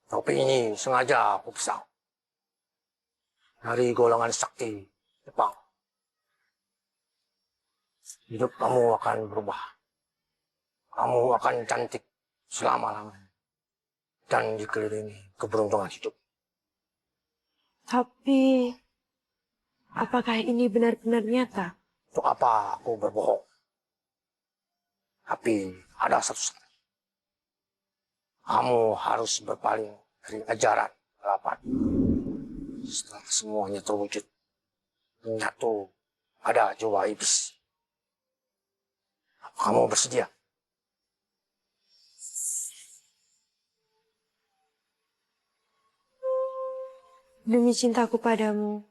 Topi ini sengaja aku pesan dari golongan sakti Jepang. Hidup kamu akan berubah. Kamu akan cantik selama-lamanya. Dan dikelilingi keberuntungan hidup. Tapi, apakah ini benar-benar nyata? Untuk apa aku berbohong? Tapi ada satu syarat. Kamu harus berpaling dari ajaran kegelapan. Setelah semuanya terwujud, menyatu ada jiwa iblis. Kamu bersedia? Demi cintaku padamu,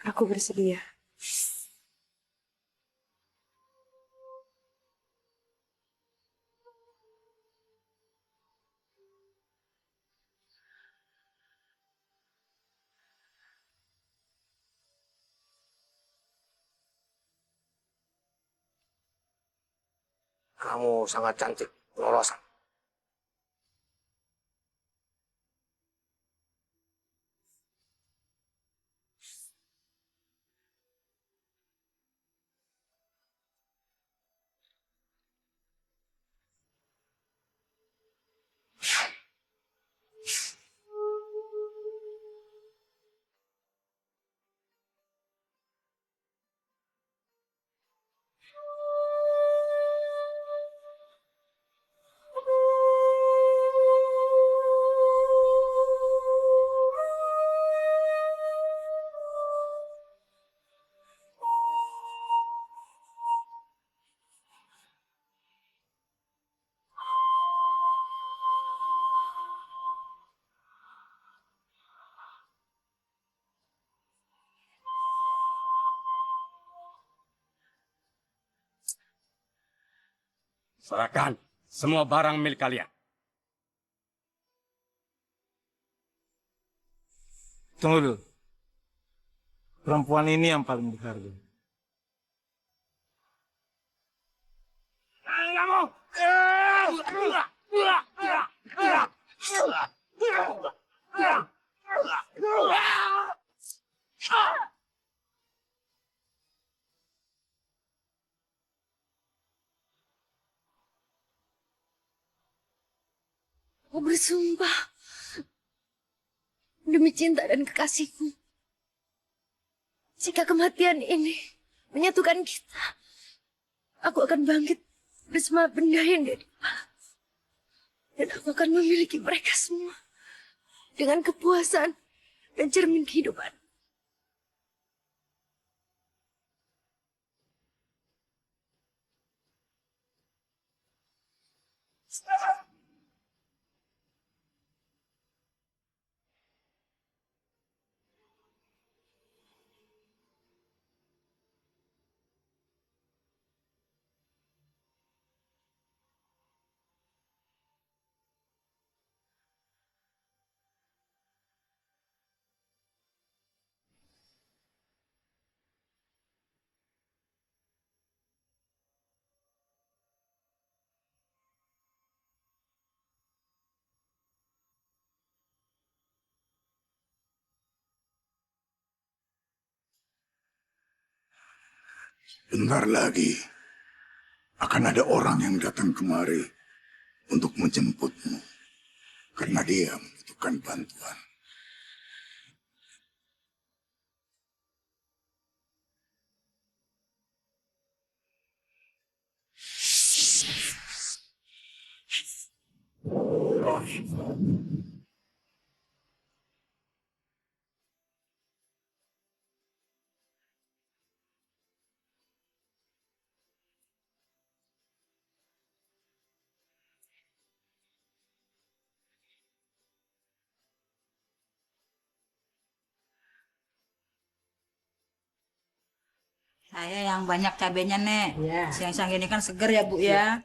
aku bersedia. Kamu sangat cantik, Rorosan. Serahkan semua barang milik kalian. Tunggu dulu. Perempuan ini yang paling berharga. Kamu! Aku bersumpah demi cinta dan kekasihku. Jika kematian ini menyatukan kita, aku akan bangkit bersama benda yang ada di kepala. Dan aku akan memiliki mereka semua dengan kepuasan dan cermin kehidupan. Bentar lagi akan ada orang yang datang kemari untuk menjemputmu karena dia membutuhkan bantuan. Saya yang banyak cabenya, Nek. Ya. Siang-siang ini kan seger ya, Bu ya.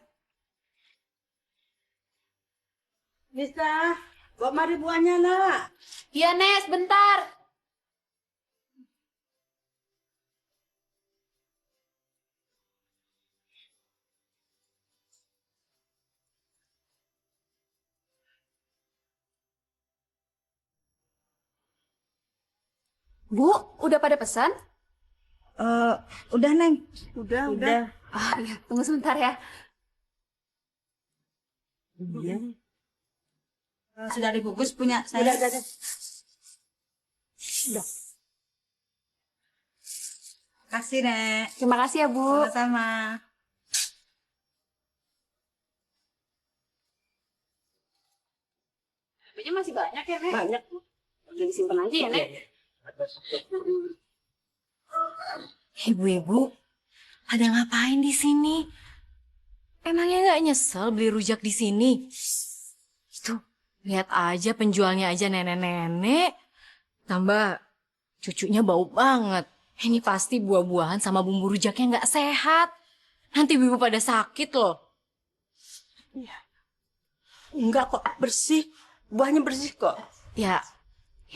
Bisa, bawa mari buahnya, nak. Iya, Nes, bentar. Bu, udah pada pesan? Udah, Neng. Udah. Ah, iya, tunggu sebentar ya. Sudah dibungkus punya saya. Udah. Kasih, Nek. Terima kasih ya, Bu. Sama-sama. Cabenya masih banyak ya, Nek? Banyak. Udah disimpan aja ya, Nek? Ibu-ibu, pada ngapain di sini? Emangnya nggak nyesel beli rujak di sini? Itu, lihat aja penjualnya aja nenek-nenek. Tambah cucunya bau banget. Ini pasti buah-buahan sama bumbu rujaknya nggak sehat. Nanti ibu pada sakit loh. Enggak kok, bersih. Buahnya bersih kok. Ya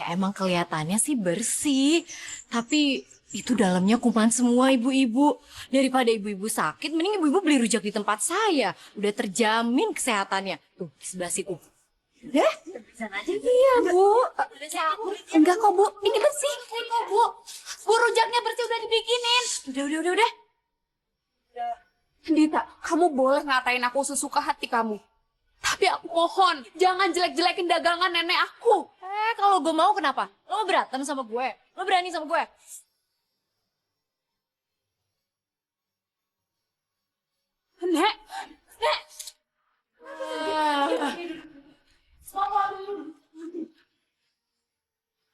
emang kelihatannya sih bersih. Tapi itu dalamnya kuman semua ibu-ibu. Daripada ibu-ibu sakit, mending ibu-ibu beli rujak di tempat saya. Udah terjamin kesehatannya. Tuh, di sebelah situ. Deh, iya Bu. Enggak kok Bu, ini bersih kok Bu. Bu rujaknya bersih udah dibikinin. Udah. Dita, kamu boleh ngatain aku sesuka hati kamu. Tapi aku mohon, jangan jelek-jelekin dagangan nenek aku. Kalau gue mau kenapa? Lo berantem sama gue? Lo berani sama gue? Nek.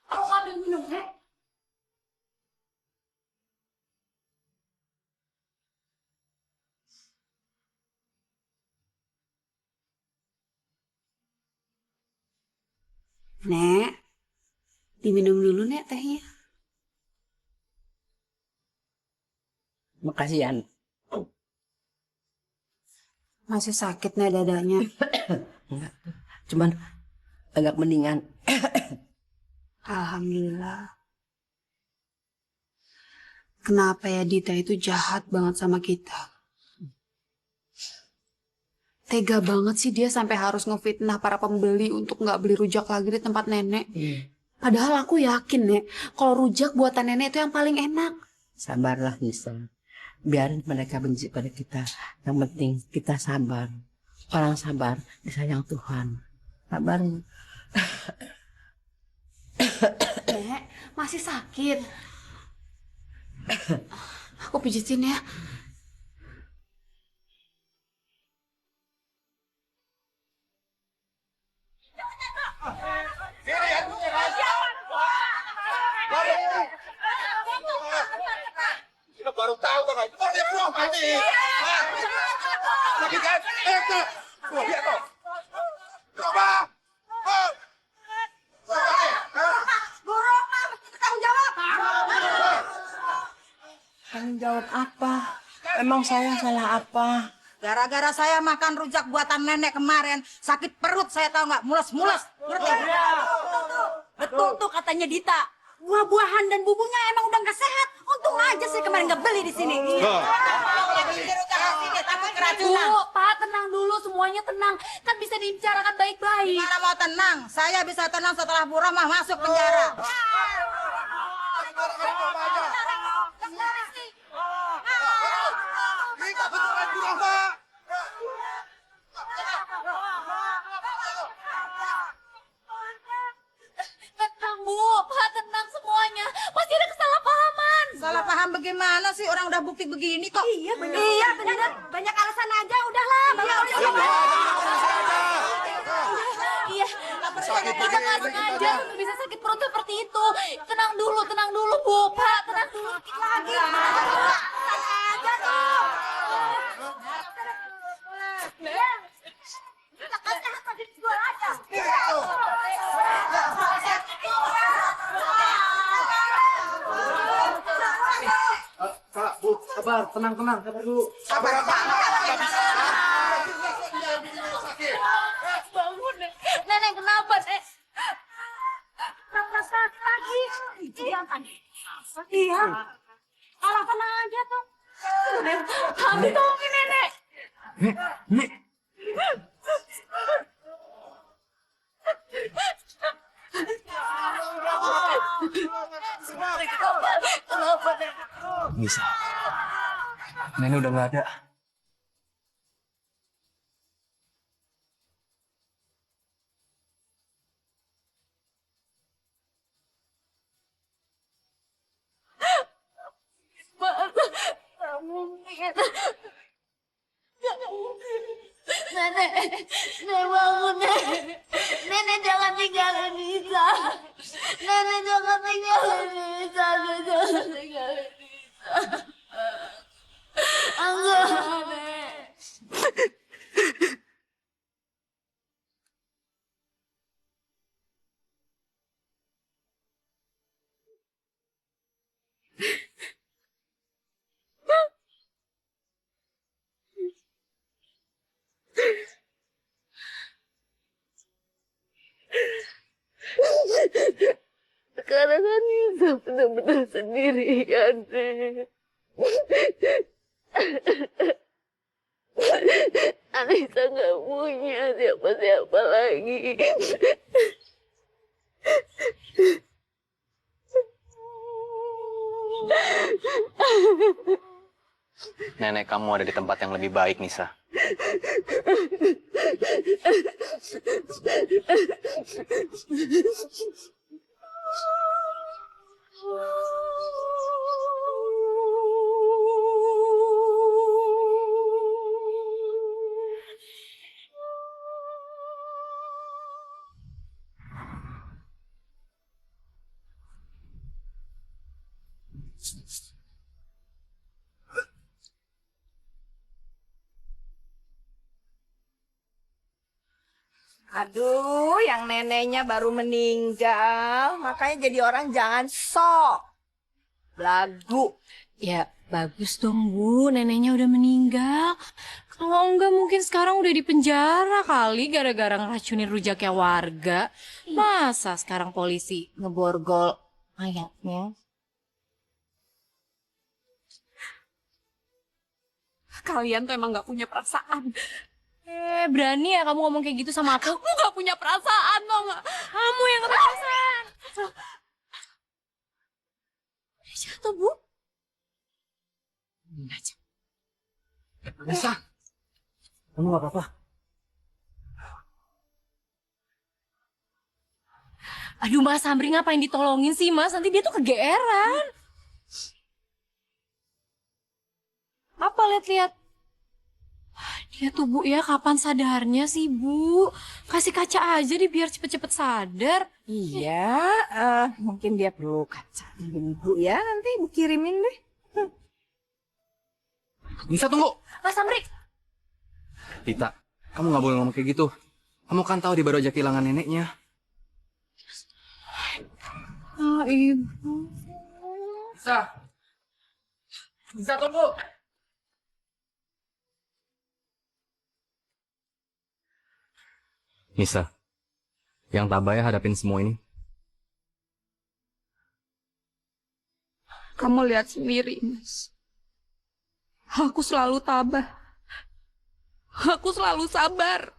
Aku ngambil minum, Nek. Nek, diminum dulu Nek tehnya. Makasih, Yan. Masih sakit Nek dadanya. Enggak. Cuman agak mendingan. Alhamdulillah. Kenapa ya Dita itu jahat banget sama kita? Tega banget sih dia sampai harus ngefitnah para pembeli untuk nggak beli rujak lagi di tempat nenek. Padahal aku yakin, Nek, kalau rujak buatan nenek itu yang paling enak. Sabarlah, Nisa. Biarin mereka benci pada kita. Yang penting kita sabar. Orang sabar disayang Tuhan. Sabar. Nek, masih sakit. Aku pijitin ya. Kita baru tahu kan, itu dia buang mati. Lagi kan? Tuh, lihat tuh. Coba. Tanggung jawab apa? Emang saya salah apa? Gara-gara saya makan rujak buatan nenek kemarin, sakit perut saya tahu nggak, mules-mules. Ngerti? Betul tuh katanya Dita. Buah-buahan dan bumbunya emang udah nggak sehat. Untung aja saya kemarin nggak beli di sini. Takut keracunan. Bu, Pak, tenang dulu, semuanya tenang. Kan bisa dibicarakan baik-baik. Gimana mau tenang? Saya bisa tenang setelah Bu Rama masuk penjara. Kita betulan Bu Rahma. Tenang, Bu. Pak, tenang semuanya. Pasti ada kesalahpahaman. Salah paham bagaimana sih? Orang udah bukti begini kok. Iya, benar. Banyak alasan aja. Udahlah. Iya, kita nggak sengaja bisa sakit perut seperti itu. Tenang dulu, Bu. Pak, tenang dulu. Dikit lagi. Aja tuh. Kita kasih apa dijual aja. Kak, Bu, sabar, tenang, sabar dulu. Sabar apa? Bangun, Nek. Nenek kenapa, Nek? Kenapa sakit lagi? Iya. Alah, tenang aja tuh. Kami tolongin Nenek. Nek. Bisa. Nenek udah nggak ada. Nenek, nenek bangun, nenek. Nenek jangan tinggalin Nisa. Nenek jangan tinggalin Nisa. Nenek jangan tinggalin Nisa. Enggak, nenek. Sekarang kan Nisa benar-benar sendirian, Nek. Anissa nggak punya siapa-siapa lagi. Nenek kamu ada di tempat yang lebih baik, Nisa. Aduh, yang neneknya baru meninggal, makanya jadi orang jangan sok. Lagu. Ya, bagus dong, Bu. Neneknya udah meninggal. Kalau enggak mungkin sekarang udah di penjara kali gara-gara ngeracunin rujaknya warga. Masa sekarang polisi ngeborgol mayatnya? Kalian tuh emang gak punya perasaan. Berani ya kamu ngomong kayak gitu sama aku? Aku gak punya perasaan, tau gak? Kamu yang gak punya perasaan. Jatuh, Bu. Nisa, kamu nggak apa-apa? Aduh, Mas Samri ngapain ditolongin sih, Mas? Nanti dia tuh kegeeran. Apa lihat-lihat? Dia tuh, Bu, ya kapan sadarnya sih, Bu? Kasih kaca aja deh biar cepet-cepet sadar. Iya, mungkin dia perlu kaca ibu ya, nanti ibu kirimin deh. Nisa, tunggu. Mas Samri. Tita, kamu nggak boleh ngomong kayak gitu. Kamu kan tahu dia baru aja kehilangan neneknya. Ah, Ibu. Nisa. Nisa, tunggu. Nisa, yang tabah ya hadapin semua ini. Kamu lihat sendiri, Mas. Aku selalu tabah. Aku selalu sabar.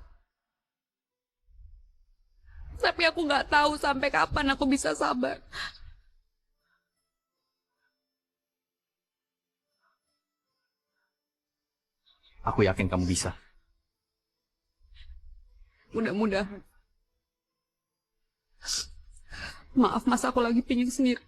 Tapi aku nggak tahu sampai kapan aku bisa sabar. Aku yakin kamu bisa. Mudah-mudahan. Maaf, Mas, aku lagi pingin sendiri.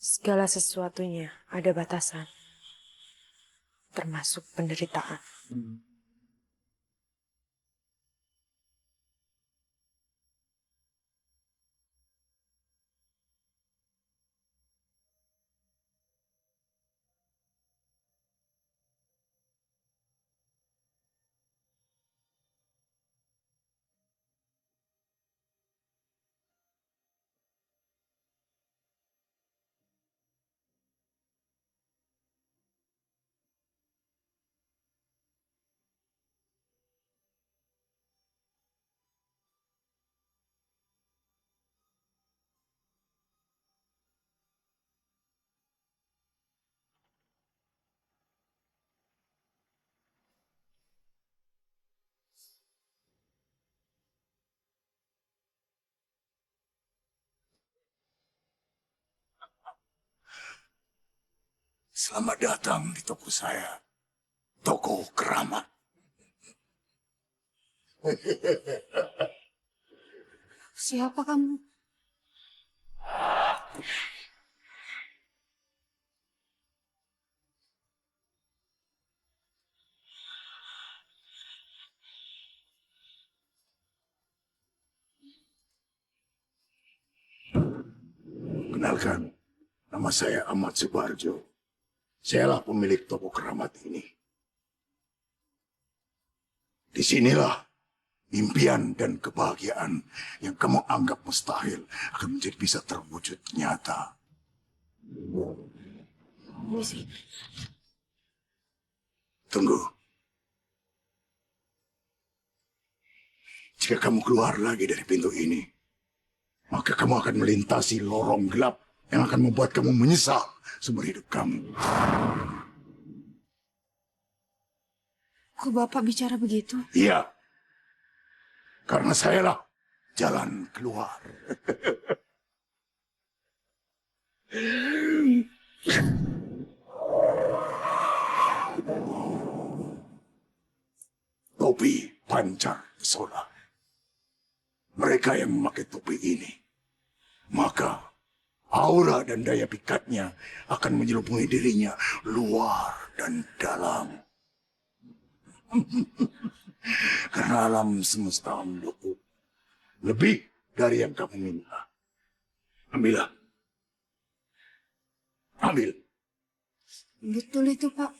Segala sesuatunya ada batasan, termasuk penderitaan. Selamat datang di toko saya. Toko keramat. Siapa kamu? Kenalkan, nama saya Ahmad Subarjo. Sayalah pemilik toko keramat ini. Disinilah impian dan kebahagiaan yang kamu anggap mustahil akan menjadi bisa terwujud nyata. Tunggu. Jika kamu keluar lagi dari pintu ini, maka kamu akan melintasi lorong gelap yang akan membuat kamu menyesal seumur hidup kamu. Kok Bapak bicara begitu? Iya, karena sayalah jalan keluar. Topi pancar pesona. Mereka yang memakai topi ini, maka aura dan daya pikatnya akan menyelupungi dirinya luar dan dalam. Karena alam semesta mendukung lebih dari yang kamu minta. Ambillah. Ambil. Betul itu, Pak.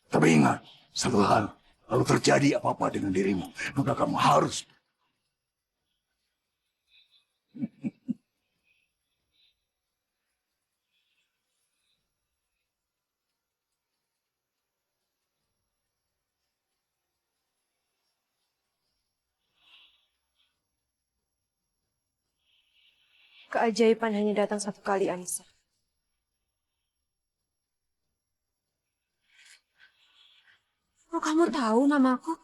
Tapi ingat, satu hal. Kalau terjadi apa-apa dengan dirimu, maka kamu harus Keajaiban hanya datang satu kali, Anissa. Oh, kamu tahu namaku?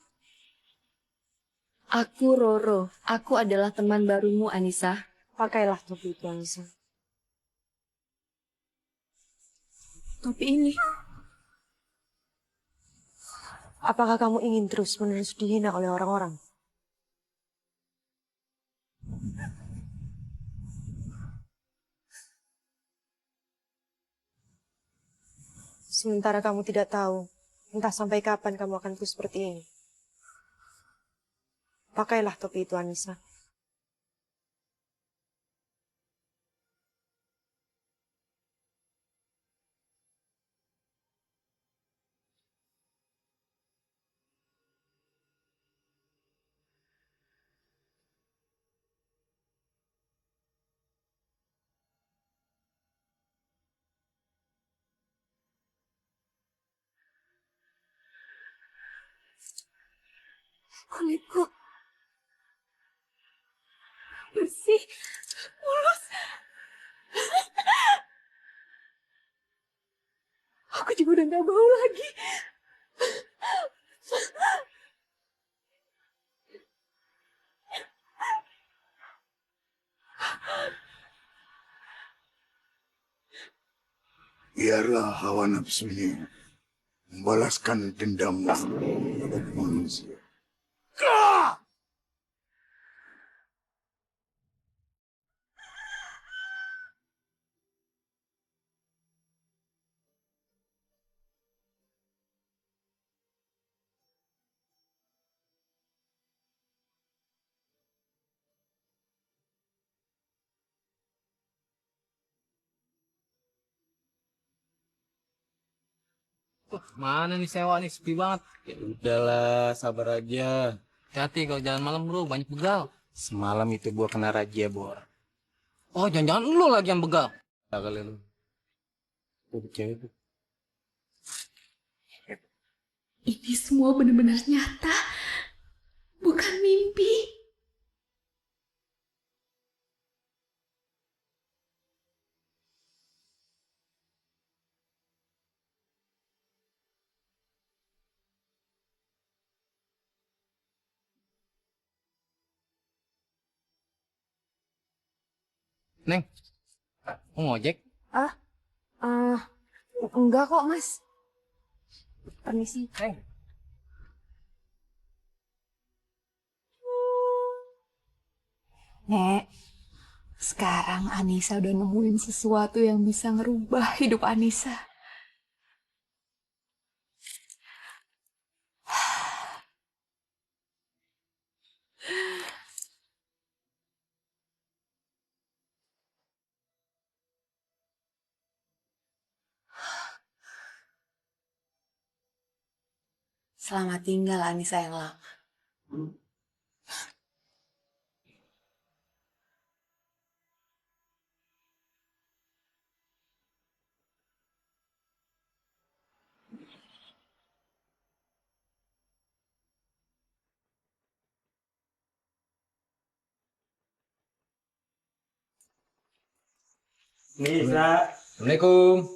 Aku Roro. Aku adalah teman barumu, Anissa. Pakailah topi itu, Anissa. Topi ini. Apakah kamu ingin terus-menerus dihina oleh orang-orang? Sementara kamu tidak tahu, entah sampai kapan kamu akan terus seperti ini. Pakailah topi itu, Anissa. Kulitku bersih, mulus. Aku juga udah gak bau lagi. biarlah hawa nafsunya membalaskan dendammu kepada manusia. Mana nih sewa nih, sepi banget. Ya udahlah, sabar aja. Hati-hati kalau jalan malam bro, banyak begal. Semalam itu gua kena razia, Bor. Oh, jangan-jangan lu lagi yang begal. Ya kali lu. Tuh, cewek tuh. Ini semua benar-benar nyata, bukan mimpi. Neng, mau ngojek? Ah, enggak kok, Mas. Permisi. Neng. Nek, sekarang Anissa udah nemuin sesuatu yang bisa ngerubah hidup Anissa. Selamat tinggal Anissa yang lama. Nisa. Assalamualaikum.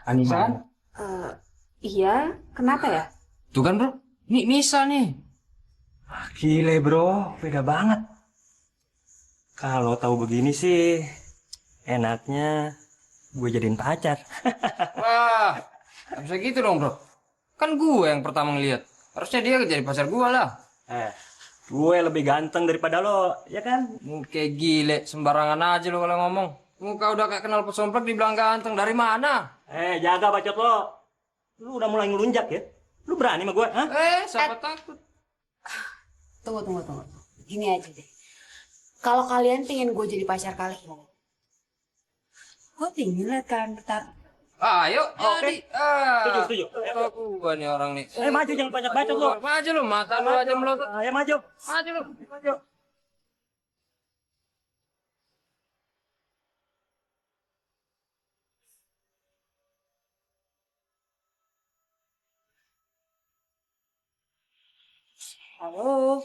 Anissa? Iya, kenapa ya? Tuh kan bro, ini Nisa nih. Gile bro, beda banget. Kalau tahu begini sih, enaknya gue jadiin pacar. Wah, nggak bisa gitu dong bro. Kan gue yang pertama ngeliat. Harusnya dia jadi pacar gue lah. Gue lebih ganteng daripada lo, ya kan? Kayak gile, sembarangan aja lo kalau ngomong. Muka udah kayak kenal pesomplak dibilang ganteng. Dari mana? Jaga bacot lo. Lu udah mulai ngelunjak ya? Lu berani sama gue, hah? Siapa takut? Tunggu. Gini aja deh. Kalau kalian pengen gue jadi pacar kalian, gue pengen lihat kalian bertarung. Ayo, jadi. Setuju. Aku gue nih orang nih. Maju, jangan banyak bacot lo. Maju lu, mata lu aja melotot. Ayo maju. Maju lu. Maju. Halo.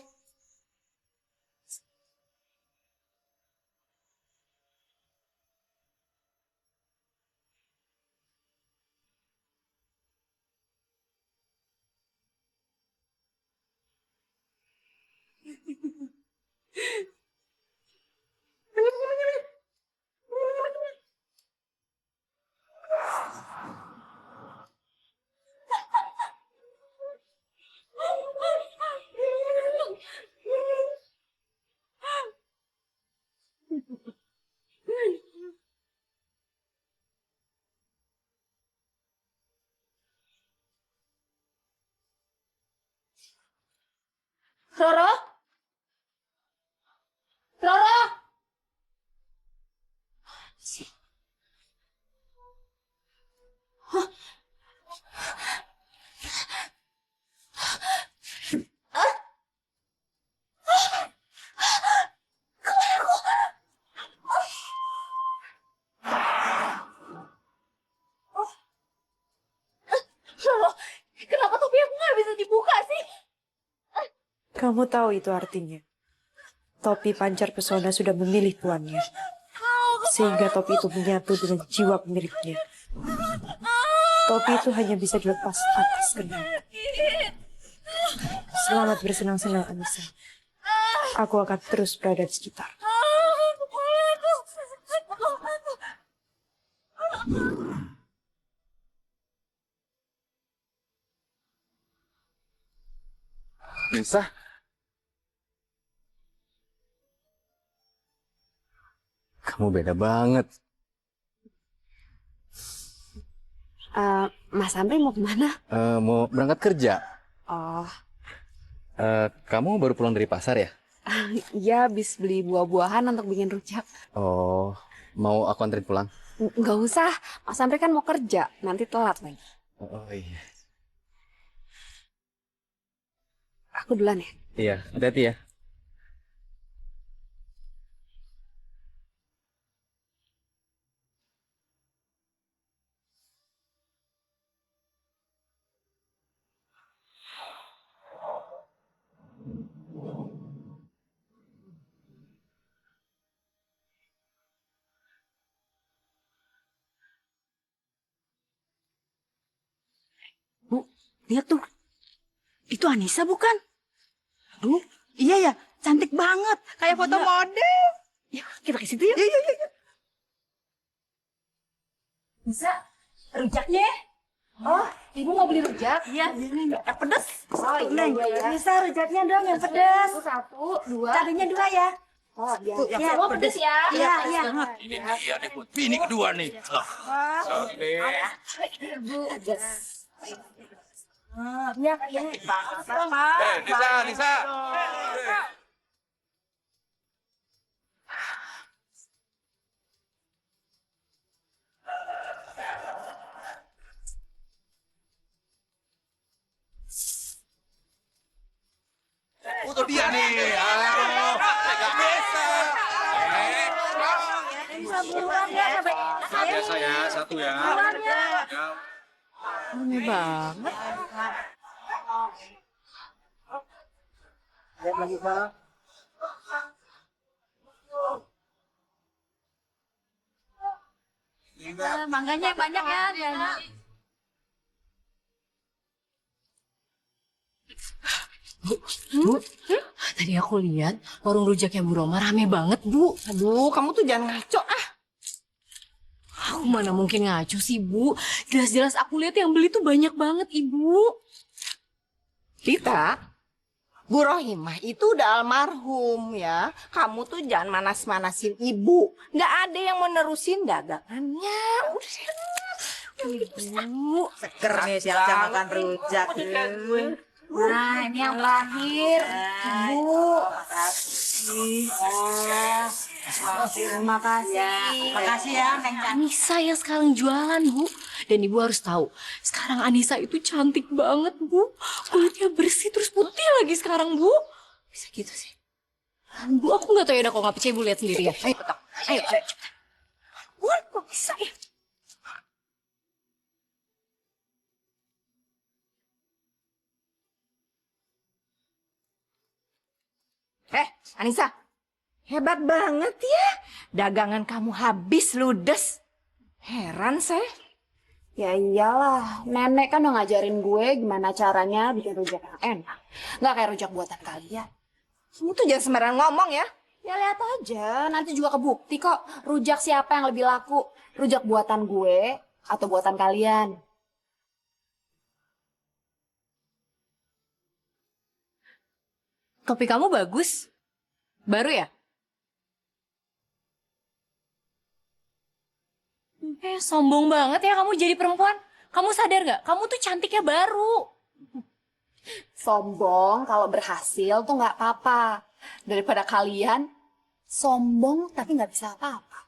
Roro? Roro? Roro, kenapa topi aku nggak bisa dibuka sih? Kamu tahu itu artinya. Topi pancar pesona sudah memilih tuannya. Sehingga topi itu menyatu dengan jiwa pemiliknya. Topi itu hanya bisa dilepas atas kehendak. Selamat bersenang-senang, Anissa. Aku akan terus berada di sekitar. Nisa? Kamu beda banget. Mas Amri mau kemana? Mau berangkat kerja. Oh, Kamu baru pulang dari pasar ya? iya habis beli buah-buahan untuk bikin rujak. Oh, mau aku anterin pulang? Nggak usah, Mas Amri kan mau kerja, nanti telat lagi. Oh iya. Aku duluan ya. Iya, hati-hati ya. Lihat tuh. Itu Anissa bukan? Aduh, iya ya. Cantik banget. Kayak foto model. Ya, kita ke situ yuk. Yuk. Bisa rujaknya? Oh, ibu mau beli rujak? Iya. Yang pedas. Oh iya. Bisa rujaknya dong yang pedas. Satu, dua. Carinya 2 ya. Oh, biar. Ya, Semua pedes ya. Iya. Iya nih buat bini kedua nih. Nisa. Untuk dia nih. Nggak bisa. Biasa ya, satu ya. Aneh banget. Lihat lagi, Pak. Mangganya banyak ya, Diana. Bu, tadi aku lihat warung rujaknya Bu Roma rame banget, Bu. Aduh, kamu tuh jangan ngaco ah. Aku mana mungkin ngaco sih, Bu. Jelas-jelas aku lihat yang beli tuh banyak banget, Ibu. Kita, Bu Rohimah itu udah almarhum ya. Kamu tuh jangan manas-manasin ibu. Nggak ada yang mau nerusin dagangannya. Ibu. Seger nih siang-siang makan rujak. Nah, ini yang terakhir. Ibu. Terima kasih. Makasih ya, Neng Cantik. Anissa yang sekarang jualan, Bu. Dan Ibu harus tahu, sekarang Anissa itu cantik banget, Bu. Kulitnya bersih terus putih lagi sekarang, Bu. Bisa gitu sih. Bu, aku nggak tahu ya, kalau nggak percaya Bu lihat sendiri ya. Ayo, Tok. Ayo, cepetan. Bu, kok bisa ya? Anissa, hebat banget ya. Dagangan kamu habis ludes. Heran saya. Ya iyalah, nenek kan udah ngajarin gue gimana caranya bikin rujak yang enak. Nggak kayak rujak buatan kalian. Kamu tuh jangan sembarangan ngomong ya. Ya lihat aja, nanti juga kebukti kok rujak siapa yang lebih laku. Rujak buatan gue atau buatan kalian. Kopi kamu bagus. Baru ya? Sombong banget ya kamu jadi perempuan. Kamu sadar gak? Kamu tuh cantiknya baru. Sombong kalau berhasil tuh nggak apa-apa. Daripada kalian sombong tapi nggak bisa apa-apa.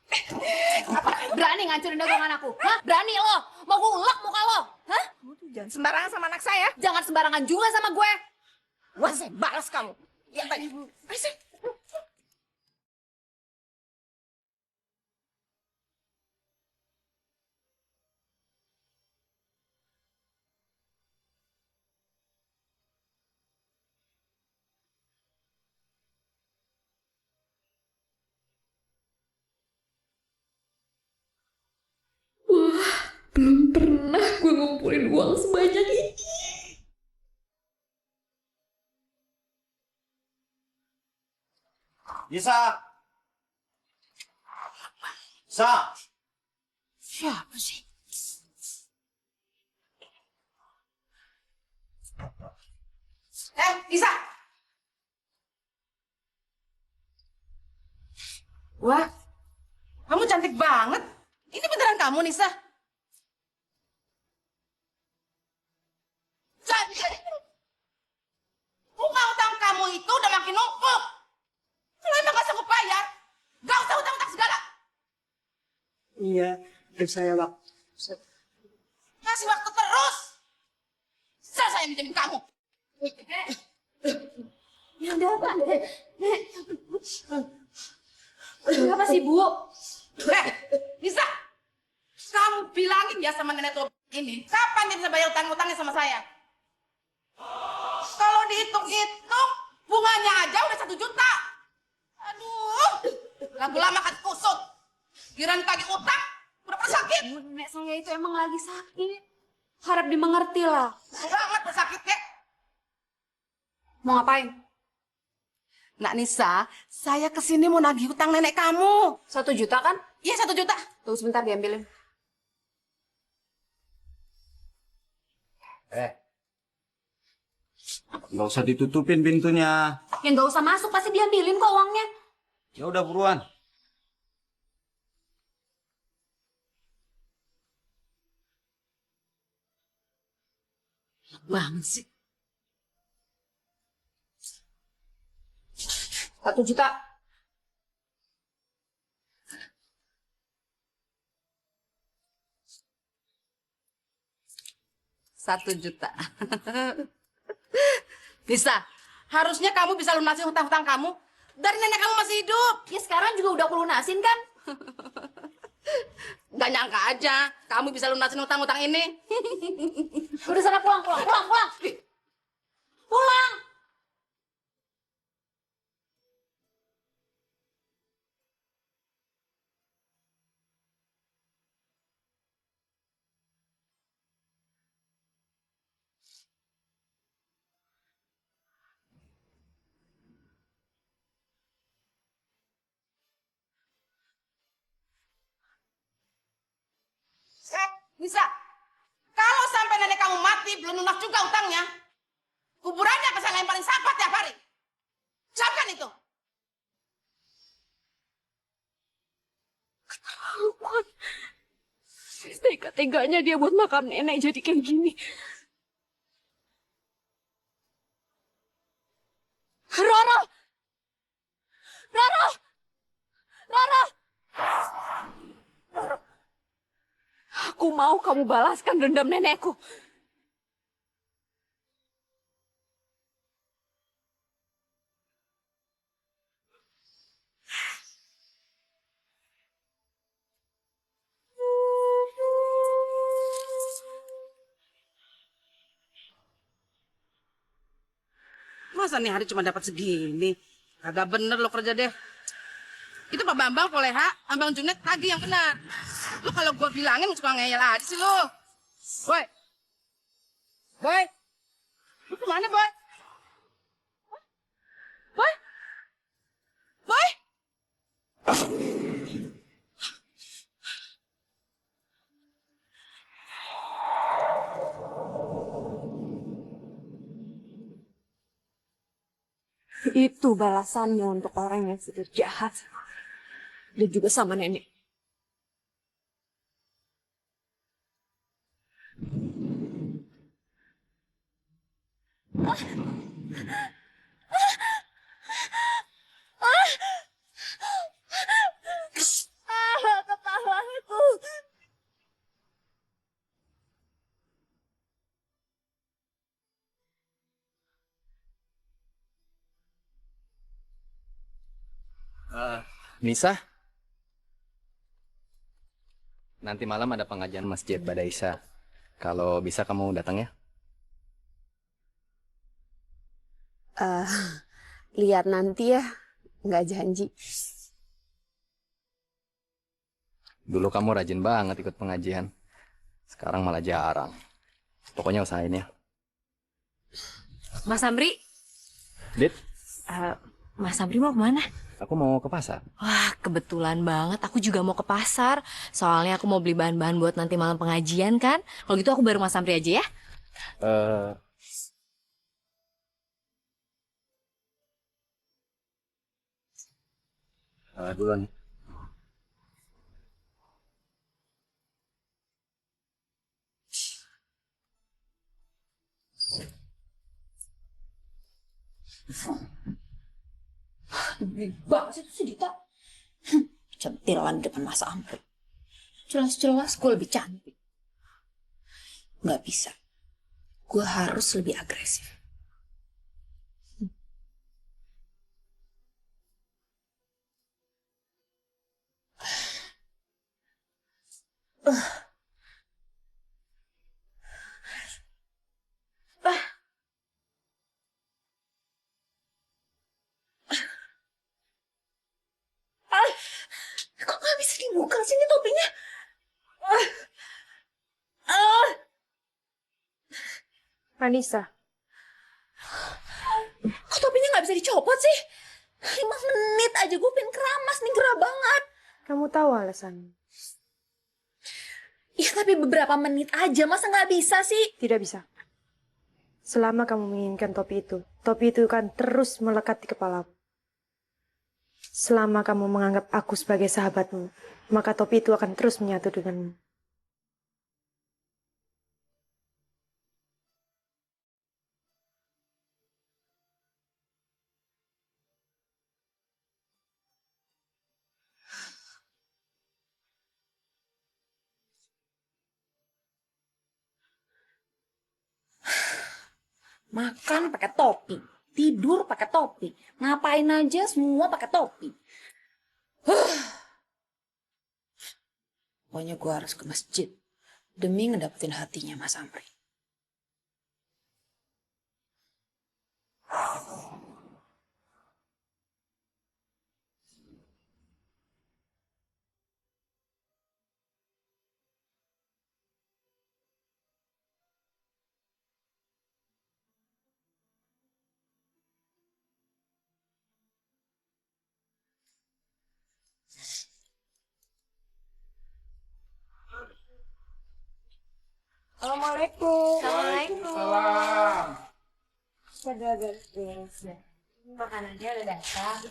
Apa? Berani ngancurin dagangan aku? Hah? Berani lo? Mau gue ulek muka lo? Hah? Kamu tuh jangan sembarangan sama anak saya. Jangan sembarangan juga sama gue. Wah, saya balas kamu. Ya, tadi. Belum pernah gue ngumpulin uang sebanyak ini. Bisa. Sa. Siapa sih? Isa. Wah, kamu cantik banget. Ini beneran kamu, Nisa? Bunga utang kamu itu udah makin numpuk. Kalau emang gak sanggup bayar, gak usah utang-utang segala. Iya, saya waktu. Kasih waktu terus. Saya minjemin kamu. Ya udah apa? Kenapa sih, Bu? Nisa, kamu bilangin ya sama nenek tua ini, kapan dia bisa bayar utang-utangnya sama saya? Kalau dihitung-hitung, bunganya aja udah 1 juta. Aduh, lagu lama kan kusut. Giran tagih utang, udah pada sakit. Nenek saya itu emang lagi sakit. Harap dimengerti lah. Banget sakit kek. Mau ngapain? Nak Nisa, saya kesini mau nagih hutang nenek kamu. 1 juta kan? Iya, 1 juta. Tunggu sebentar diambilin. Nggak usah ditutupin pintunya. Ya nggak usah masuk, pasti diambilin kok uangnya. Ya udah buruan. Banget sih. 1 juta. Satu juta. Bisa. Harusnya kamu bisa lunasin hutang-hutang kamu. Dari nenek kamu masih hidup. Ya sekarang juga udah aku lunasin kan? Gak nyangka aja kamu bisa lunasin hutang-hutang ini. Udah sana pulang. Pulang. Bisa. Kalau sampai nenek kamu mati belum lunas juga hutangnya, kuburannya akan saya lemparin sampah tiap hari. Siapkan itu. Keterlaluan. Tega-teganya dia buat makam nenek jadi kayak gini. Rara! Rara! Rara! Aku mau kamu balaskan dendam nenekku. Masa nih hari cuma dapat segini? Agak bener lo kerja deh. Itu Pak Bambang, Poleha, Abang Junet tadi yang benar. Lu kalau gua bilangin suka ngeyel aja sih lu. Boy. Boy. Lu kemana, Boy? Boy. Boy. Itu balasannya untuk orang yang sudah jahat. Dan juga sama nenek. Kepalaku. Nisa, nanti malam ada pengajian Masjid Badaisah. Kalau bisa kamu datang ya. Lihat nanti ya, nggak janji. Dulu kamu rajin banget ikut pengajian. Sekarang malah jarang. Pokoknya usahain ya. Mas Amri, Dit, Mas Amri mau kemana? aku mau ke pasar. Wah, kebetulan banget. Aku juga mau ke pasar. Soalnya aku mau beli bahan-bahan buat nanti malam pengajian kan. Kalau gitu aku baru Mas Amri aja ya. Eh, duluan. Banget sih itu si Dita. Centilan depan Mas Amri. Jelas-jelas gue lebih cantik. Nggak bisa. Gue harus lebih agresif. Kok nggak bisa dibuka sih ini topinya? Vanessa, Kok topinya nggak bisa dicopot sih? 5 menit aja gue pengen keramas nih, gerah banget. Kamu tahu alasannya? Iya tapi beberapa menit aja, masa nggak bisa sih? Tidak bisa. Selama kamu menginginkan topi itu akan terus melekat di kepalamu. Selama kamu menganggap aku sebagai sahabatmu, maka topi itu akan terus menyatu denganmu. Makan pakai topi, tidur pakai topi, ngapain aja semua pakai topi. Pokoknya gue harus ke masjid demi ngedapetin hatinya Mas Amri. Assalamualaikum. Assalamualaikum. Sudah beres. Makanannya udah datang.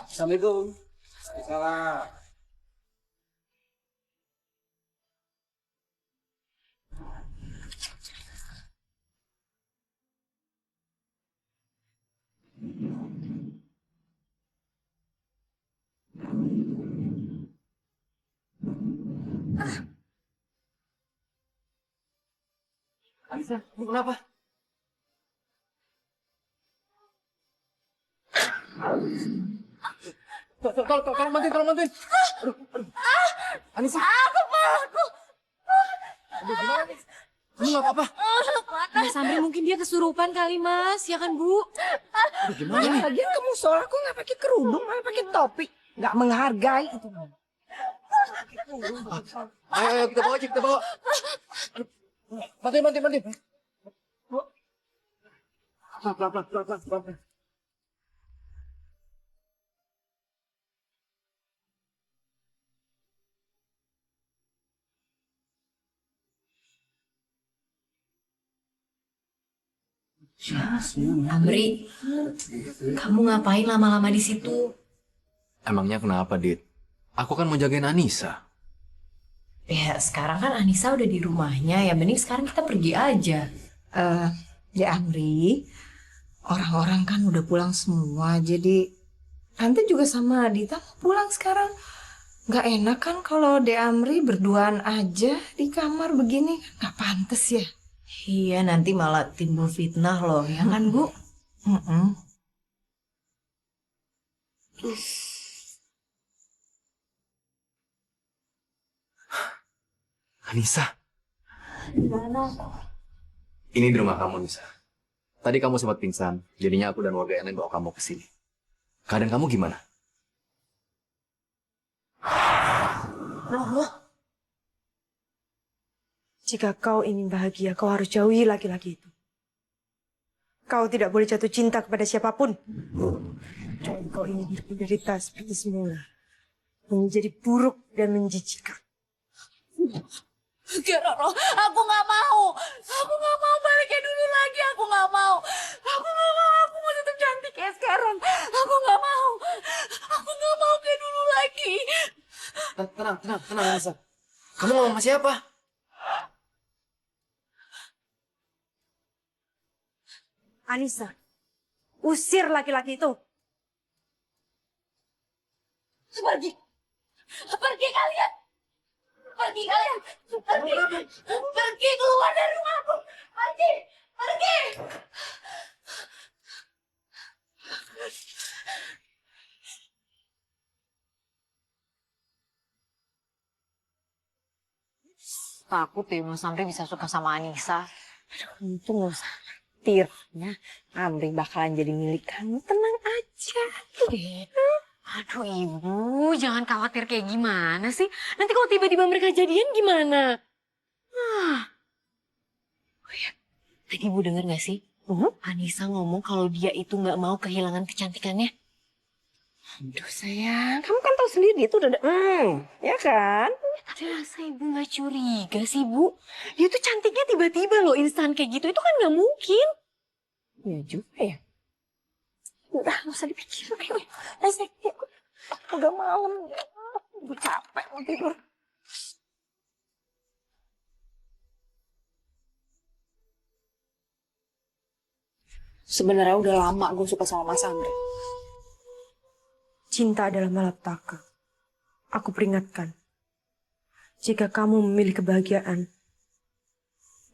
Assalamualaikum. Salam. Anissa, lu kenapa? Tolong bantuin, tolong bantuin. Aduh. Anissa. Kepalaku. Aduh, gimana nih? Kamu nggak apa-apa? Mas Amri mungkin dia kesurupan kali Mas, ya kan Bu? Aduh, gimana nih? Lagian kamu sholat kok nggak pakai kerudung, malah pakai topi. Nggak menghargai itu. Ayo, kita bawa aja, kita bawa. Aduh. Bantuin. Pelan. Amri, kamu ngapain lama-lama di situ? Emangnya kenapa, Dit? Aku kan mau jagain Anissa. Ya sekarang kan Anissa udah di rumahnya, ya mending sekarang kita pergi aja. Ya Amri, orang-orang kan udah pulang semua, jadi Tante juga sama Adita mau pulang sekarang. Nggak enak kan kalau De Amri berduaan aja di kamar begini, nggak pantas ya. Iya nanti malah timbul fitnah loh, ya kan Bu? Anissa, Gimana? ini di rumah kamu, Nisa. Tadi kamu sempat pingsan, jadinya aku dan warga yang lain bawa kamu ke sini. Keadaan kamu gimana? Loh. Jika kau ingin bahagia, kau harus jauhi laki-laki itu. Kau tidak boleh jatuh cinta kepada siapapun. Kalau kau ingin menderita seperti semula, menjadi buruk dan menjijikkan. Enggak, Roro. Aku nggak mau. Aku nggak mau balik kayak dulu lagi. Aku nggak mau. Aku nggak mau. Aku mau tetap cantik kayak sekarang. Aku nggak mau. Aku nggak mau kayak dulu lagi. Tenang, Anissa. Kamu mau sama siapa? Anissa, usir laki-laki itu. Pergi. Pergi kalian. Pergi kalian. Pergi. Pergi keluar dari rumahku. Pergi. Pergi. Takut deh Mas Amri bisa suka sama Anissa. Untung nggak usah khawatir ya. Amri bakalan jadi milik kamu, tenang aja. Aduh Ibu, jangan khawatir kayak gimana sih? Nanti kalau tiba-tiba mereka jadian gimana? Oh ya, tadi Ibu denger gak sih? Anissa ngomong kalau dia itu nggak mau kehilangan kecantikannya. Aduh sayang, kamu kan tahu sendiri itu udah ya kan? Tapi masa ibu nggak curiga sih, Bu? Dia tuh cantiknya tiba-tiba loh, instan kayak gitu. Itu kan nggak mungkin. Ya juga ya. Udah, nggak usah dipikirin. Ayo, udah malam. Gue capek mau tidur. Sebenarnya udah lama gue suka sama Mas Andre. Cinta adalah malapetaka. Aku peringatkan. Jika kamu memilih kebahagiaan,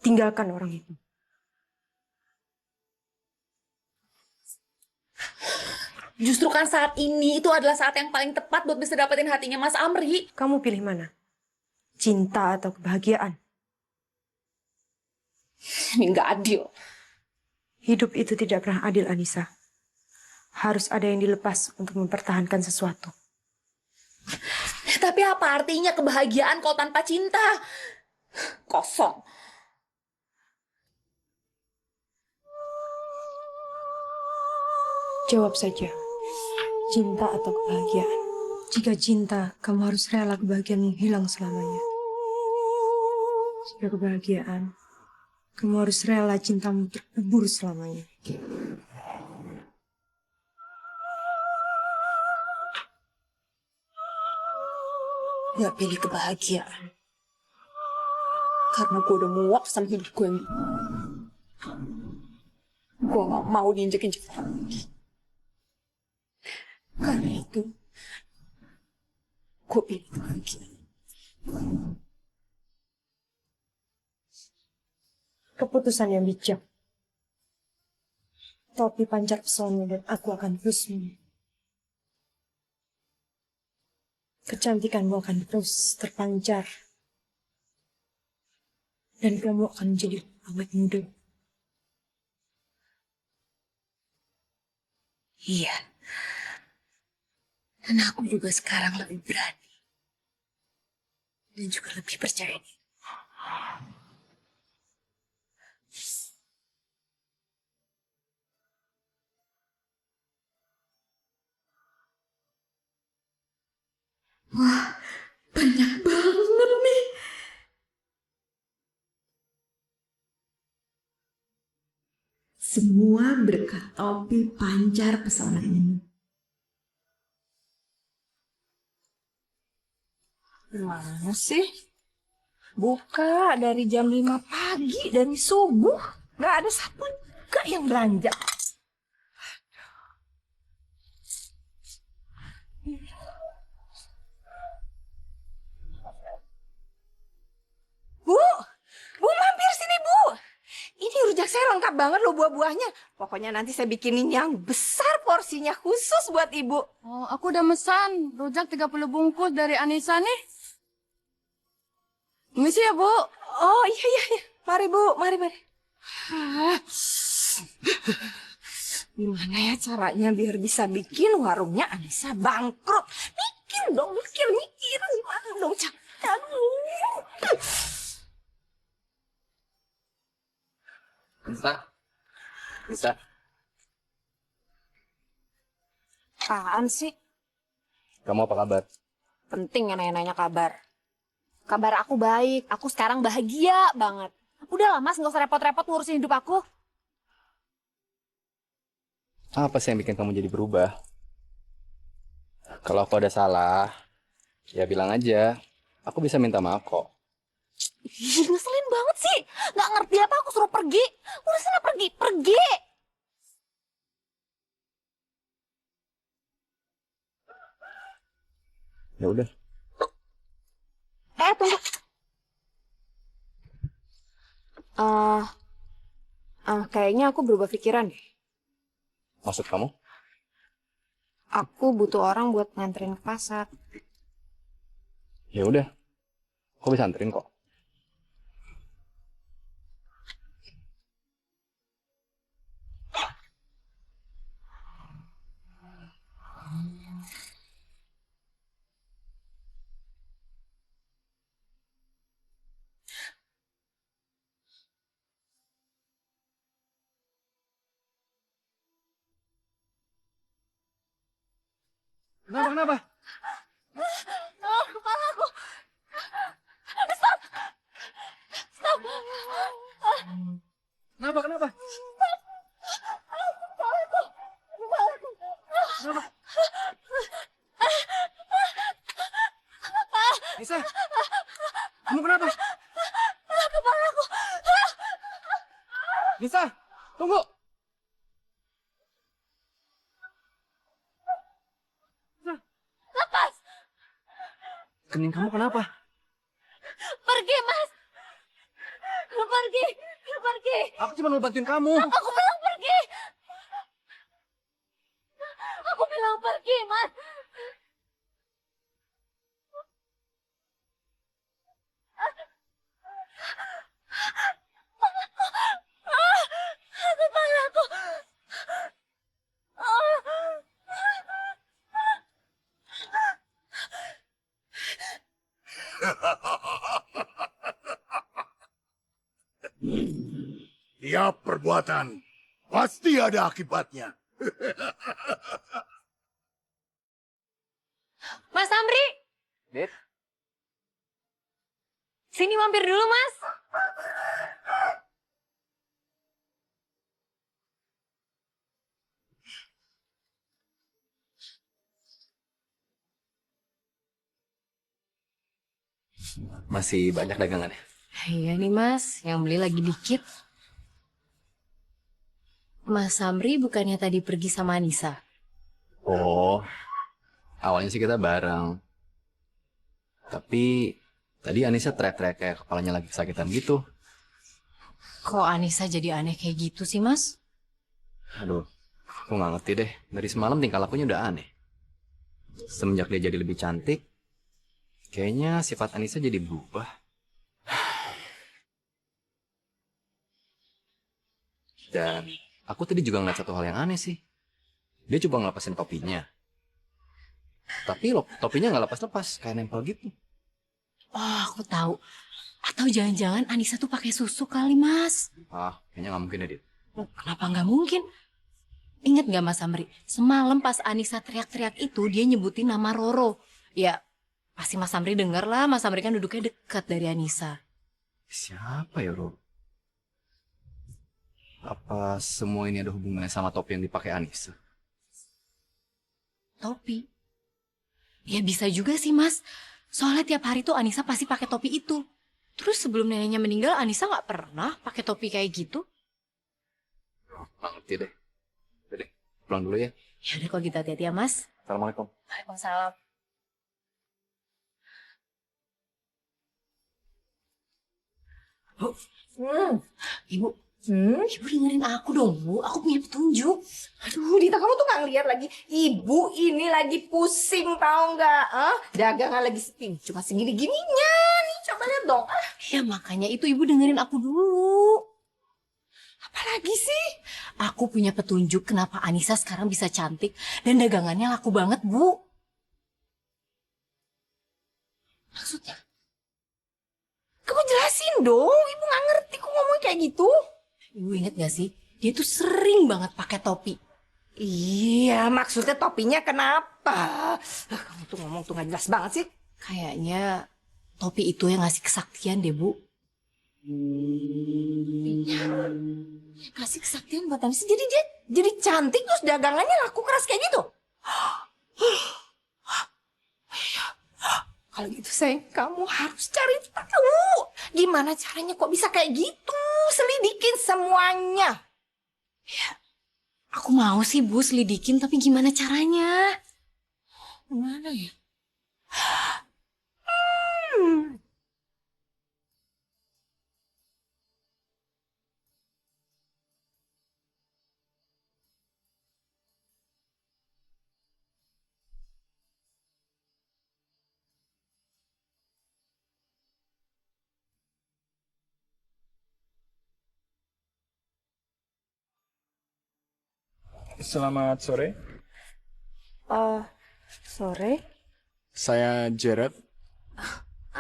tinggalkan orang itu. Justru kan saat ini itu adalah saat yang paling tepat buat bisa dapetin hatinya Mas Amri. Kamu pilih mana? Cinta atau kebahagiaan? Ini nggak adil. Hidup itu tidak pernah adil, Anissa. Harus ada yang dilepas untuk mempertahankan sesuatu. Tapi apa artinya kebahagiaan kalau tanpa cinta? Kosong. Jawab saja. Cinta atau kebahagiaan? Jika cinta, kamu harus rela kebahagiaanmu hilang selamanya. Jika kebahagiaan, kamu harus rela cintamu terkubur selamanya. Gak pilih kebahagiaan. Karena gue udah muak sama hidup gue yang gue gak mau diinjek-injek lagi. Karena itu, gue pilih kebahagiaan. Keputusan yang bijak. Topi pancar pesona dan aku akan terus kecantikanmu akan terus terpancar. Dan kamu akan menjadi awet muda. Iya. Dan aku juga sekarang lebih berani. Dan juga lebih percaya diri. Wah, banyak banget nih. Semua berkat topi pancar pesona ini. Mana sih? Buka dari jam 5 pagi, dari subuh. Gak ada satu juga yang belanja. Bu, Bu mampir sini Bu. Ini rujak saya lengkap banget loh buah-buahnya. Pokoknya nanti saya bikinin yang besar porsinya khusus buat Ibu. Oh, aku udah mesan rujak 30 bungkus dari Anissa nih. Misi ya, Bu. Oh iya. Mari Bu, mari. Gimana ya caranya biar bisa bikin warungnya Anissa bangkrut? Mikir dong, mikir. Gimana dong caranya? Bisa. Apaan sih? Kamu apa kabar? Penting ya nanya-nanya kabar. Kabar aku baik, aku sekarang bahagia banget. Udah lah Mas, nggak usah repot-repot ngurusin hidup aku. Apa sih yang bikin kamu jadi berubah? Kalau aku ada salah, ya bilang aja. Aku bisa minta maaf kok. Ih, ngeselin banget sih. Nggak ngerti apa aku suruh pergi. Udah sana pergi. Ya udah. Tunggu. Kayaknya aku berubah pikiran deh. Maksud kamu? Aku butuh orang buat nganterin ke pasar. Ya udah. Aku bisa anterin kok. Kenapa? Oh, kepala aku. Stop. Stop. Kenapa? Kepalaku. Kenapa? Nisa, kamu kenapa? Kepalaku. Nisa, tunggu. Lepas. Kening kamu kenapa? Pergi, Mas. Pergi. Aku cuma mau bantuin kamu. Aku bilang pergi. Aku bilang pergi, Mas. Kepalaku. Tiap perbuatan pasti ada akibatnya. Mas Amri, Dit, sini mampir dulu, Mas. masih banyak dagangannya. Iya nih, Mas. Yang beli lagi dikit. Mas Amri bukannya tadi pergi sama Anissa? Oh, awalnya sih kita bareng. Tapi tadi Anissa teriak-teriak kayak kepalanya lagi kesakitan gitu. Kok Anissa jadi aneh kayak gitu sih, Mas? Aduh, aku nggak ngerti deh. Dari semalam tingkah lakunya udah aneh. Semenjak dia jadi lebih cantik, kayaknya sifat Anissa jadi berubah. Dan aku tadi juga ngeliat satu hal yang aneh sih. Dia coba ngelepasin topinya. Tapi topinya nggak lepas-lepas, kayak nempel gitu. Oh, aku tahu. Atau jangan-jangan Anissa tuh pakai susu kali, Mas. Ah, kayaknya nggak mungkin ya, Dit. Kenapa nggak mungkin? Ingat nggak, Mas Amri? Semalam pas Anissa teriak-teriak itu, dia nyebutin nama Roro. Ya, pasti Mas Amri denger lah. Mas Amri kan duduknya dekat dari Anissa. Siapa ya, Ro? Apa semua ini ada hubungannya sama topi yang dipakai Anissa? Topi? Ya bisa juga sih, Mas. Soalnya tiap hari tuh Anissa pasti pakai topi itu. Terus sebelum neneknya meninggal, Anissa nggak pernah pakai topi kayak gitu. Nggak ngerti deh. Udah deh, pulang dulu ya. Ya udah kalau gitu hati-hati ya, Mas. Assalamualaikum. Waalaikumsalam. Bu, Ibu, Ibu dengerin aku dong, Bu. Aku punya petunjuk. Aduh, Dita, kamu tuh nggak ngeliat lagi. Ibu ini lagi pusing, tahu nggak? Dagangan lagi sepi. Cuma segini-gininya nih. Coba lihat dong. Ya makanya itu Ibu dengerin aku dulu. Apalagi sih? Aku punya petunjuk kenapa Anissa sekarang bisa cantik dan dagangannya laku banget, Bu. Maksudnya? Kamu jelasin dong. Ibu nggak ngerti kok ngomong kayak gitu. Ibu inget gak sih? Dia tuh sering banget pakai topi. Iya, maksudnya topinya kenapa? Kamu tuh ngomong tuh nggak jelas banget sih. Kayaknya topi itu yang ngasih kesaktian deh, Bu. Kasih kesaktian buat Anissa. Jadi dia jadi cantik terus dagangannya laku keras kayak gitu. Kalau gitu sayang, kamu harus cari tahu. Gimana caranya kok bisa kayak gitu? Selidikin semuanya. Ya, aku mau sih, Bu, selidikin, tapi gimana caranya? Gimana ya? Selamat sore. Sore, Saya Jared.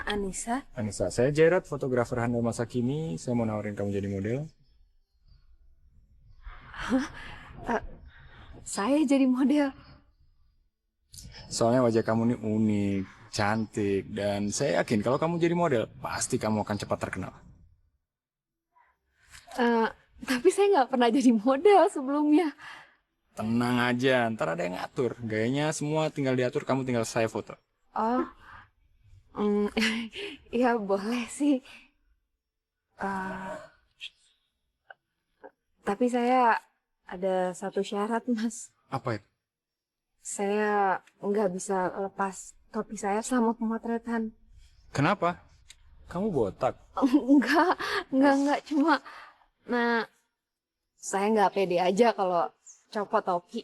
Anissa. Anissa, saya Jared, fotografer handal masa kini. Saya mau nawarin kamu jadi model. Saya jadi model. Soalnya wajah kamu ini unik, cantik, dan saya yakin kalau kamu jadi model, pasti kamu akan cepat terkenal. Eh, tapi saya nggak pernah jadi model sebelumnya. Tenang aja, ntar ada yang ngatur. Gayanya semua tinggal diatur, kamu tinggal saya foto. Oh, mm, ya boleh sih. Tapi saya ada satu syarat, Mas. Apa itu? Saya nggak bisa lepas topi saya selama pemotretan. Kenapa? Kamu botak. Enggak, cuma, nah, saya nggak pede aja kalau copot topi.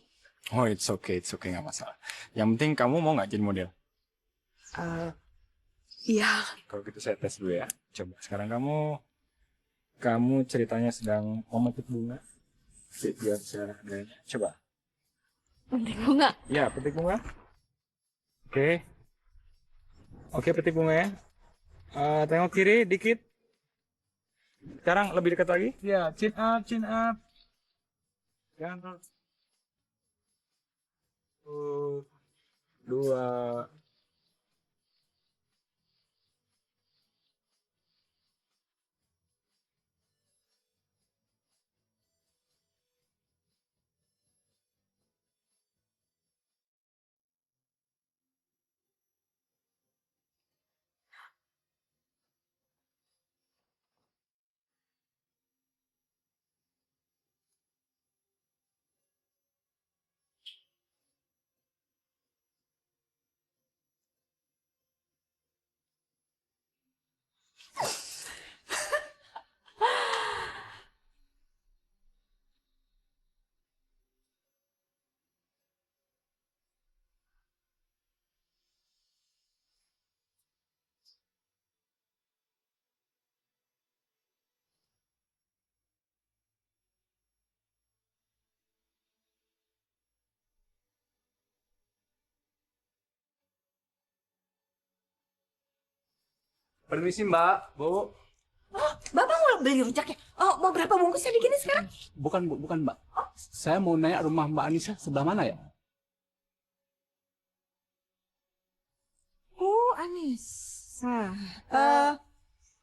Oh, it's okay, nggak masalah. Yang penting kamu mau nggak jadi model? Iya. Kalau gitu saya tes dulu ya. Coba sekarang kamu ceritanya sedang memetik bunga. Biar saya gayanya. Coba. Petik bunga. Ya, petik bunga. Oke. Oke, petik bunga ya. Tengok kiri dikit. Sekarang lebih dekat lagi. Ya, chin up, chin up. Jangan terus. Dua. Permisi Mbak, Bu. Bapak mau beli rujak ya? Oh, mau berapa bungkus ya begini sekarang? Bukan Bu, bukan Mbak. Saya mau nanya rumah Mbak Anissa sebelah mana ya? Oh, Anissa.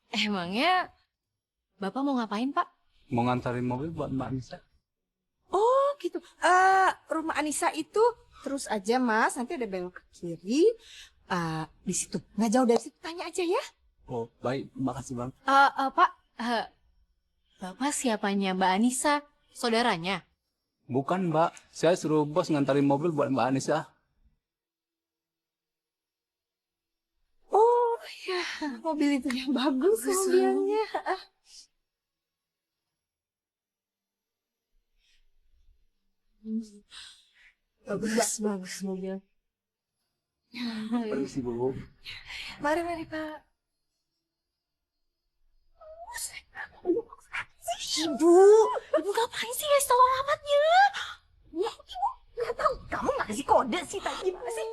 Emangnya Bapak mau ngapain, Pak? Mau ngantarin mobil buat Mbak Anissa. Oh, gitu. Rumah Anissa itu terus aja, Mas. Nanti ada belok ke kiri. Di situ. Nggak jauh dari situ. Tanya aja ya. Oh, baik. Makasih Bang. Pak, Bapak siapanya Mbak Anissa? Saudaranya? Bukan Mbak, saya suruh bos ngantarin mobil buat Mbak Anissa. Oh, ya. Mobil itu yang bagus mobilnya. Bagus mobil. Permisi Bu. Mari, Pak. Ibu ngapain sih ngasih tau alamatnya? Ya, ibu nggak tahu. Kamu nggak kasih kode sih tadi gimana sih?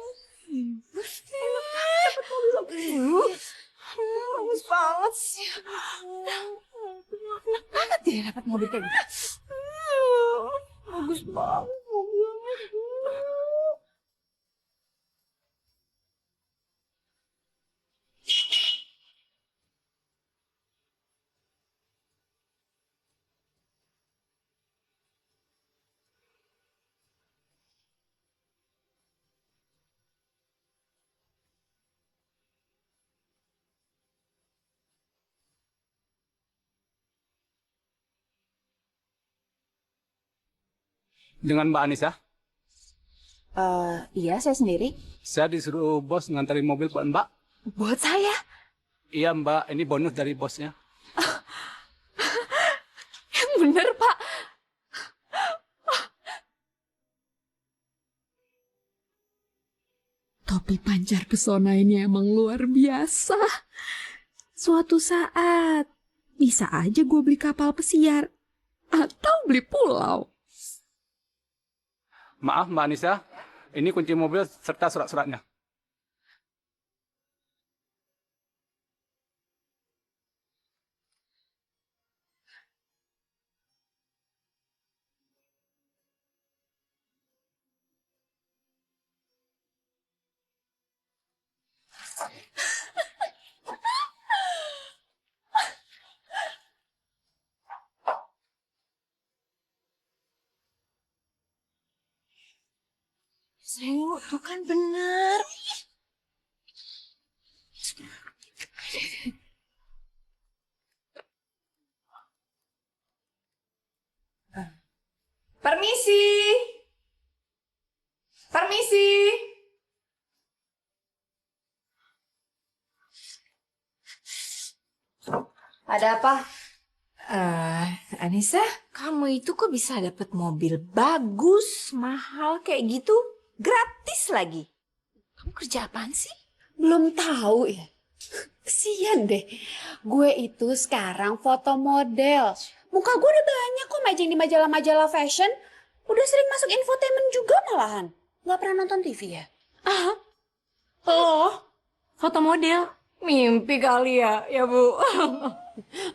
Bagus banget sih. Enak banget ya dapat mobil kayak gitu. Bagus banget mobilnya. Dengan Mbak Anissa, Iya, saya sendiri. saya disuruh bos ngantarin mobil buat Mbak. Buat saya? Iya Mbak, ini bonus dari bosnya. Yang bener, Pak. Topi pancar pesona ini emang luar biasa. Suatu saat, bisa aja gue beli kapal pesiar. Atau beli pulau. Maaf Mbak Anissa, ini kunci mobil serta surat-suratnya. Sayang, tuh kan bener. Permisi. Permisi. Ada apa? Anissa, kamu itu kok bisa dapet mobil bagus, mahal kayak gitu, gratis lagi? Kamu kerja apaan sih? Belum tahu ya. Kesian deh. Gue itu sekarang foto model. Muka gue udah banyak kok majeng di majalah-majalah fashion. Udah sering masuk infotainment juga malahan. Gak pernah nonton TV ya? Oh, foto model. Mimpi kali ya Bu.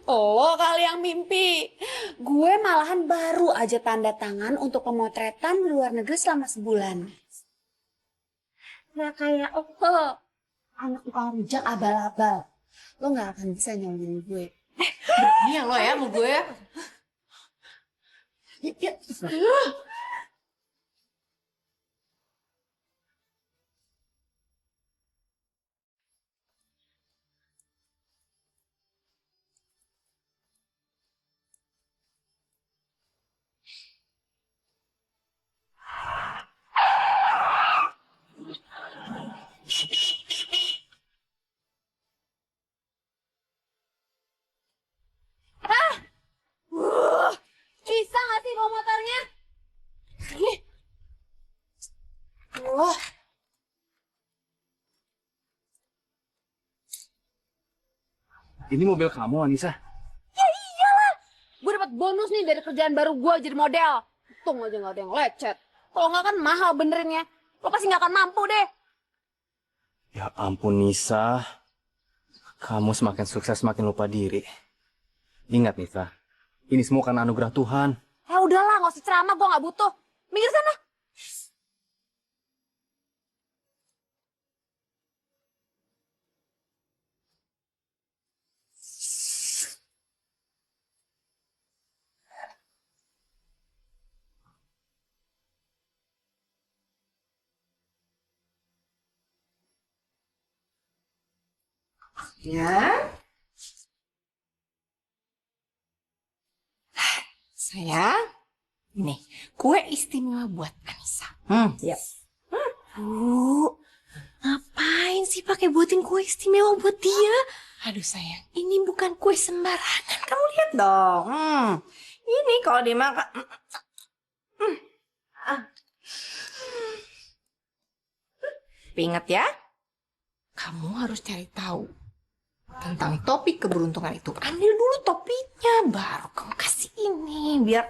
Oh, kali yang mimpi. Gue malahan baru aja tanda tangan untuk pemotretan di luar negeri selama sebulan. Gak kayak anak tukang rujak abal-abal. Lo gak akan bisa nyalain gue. Berani ya lo ya sama gue. Bisa gak sih bawa motornya? Wah. Ini mobil kamu, Anissa? Ya iyalah. Gue dapat bonus nih dari kerjaan baru gue jadi model. Untung aja gak ada yang lecet. Kalau nggak kan mahal benerinnya. Lo pasti gak akan mampu deh. Ya ampun, Nisa. Kamu semakin sukses semakin lupa diri. Ingat, Nisa. Ini semua karena anugerah Tuhan. Ya udahlah, gak usah ceramah, gue gak butuh. Minggir sana. Ya. Sayang, nih kue istimewa buat Anissa. Ya. Bu, ngapain sih pakai buatin kue istimewa buat dia? Aduh sayang, ini bukan kue sembarangan. Kamu lihat dong. Ini kalau dimakan. Tapi ingat ya, kamu harus cari tahu tentang topik keberuntungan itu. Ambil dulu topiknya, baru kamu kasih ini biar.